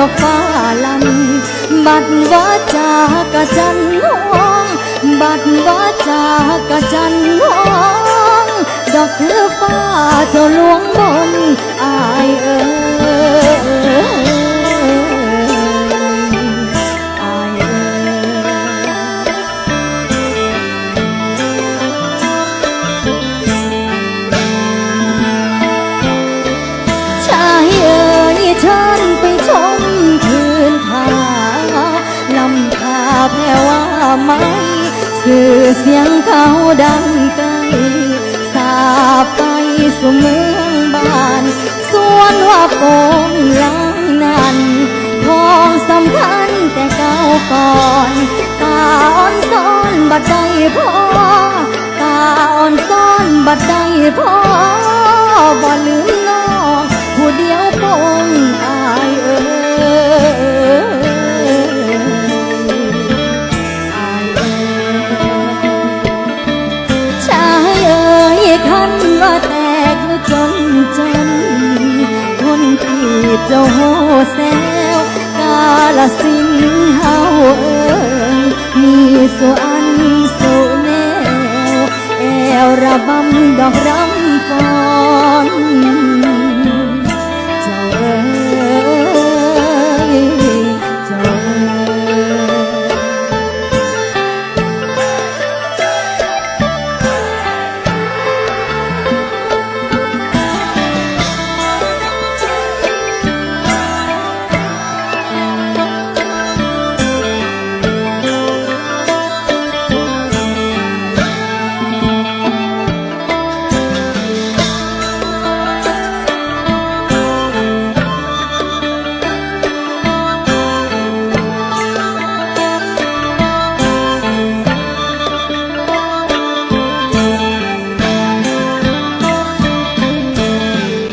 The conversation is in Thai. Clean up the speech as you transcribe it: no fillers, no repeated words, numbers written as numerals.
อกฟ้าลันบัดว่าจากะจันห้องบัดว่าจากะจันห้องดอกคือฟ้าเจ้าหลวงบนอายเอ๋ยฉันไปชมคืนผาลำพาแผ่ว่าไม่สื่อเสียงเขาดังไกลสาบไปสู่เมืองบ้านส่วนว่าโป่งล้างนั้นทองสำคัญแต่เก่าก่อนตาอ่อนซ้อนบัดใดพ่อตาอ่อนซ้อนบัดใดพ่อบ่ลืมน้องผู้เดียวปงอายเอ๋ยอายเอ๋ยชายเอ๋ยคันว่าแตกหรือจนคนที่เจ้าโหแซวกาลสินเฮาเอ๋ยมีสุอันสุแนวแอวระบำดอกรำฟ้อน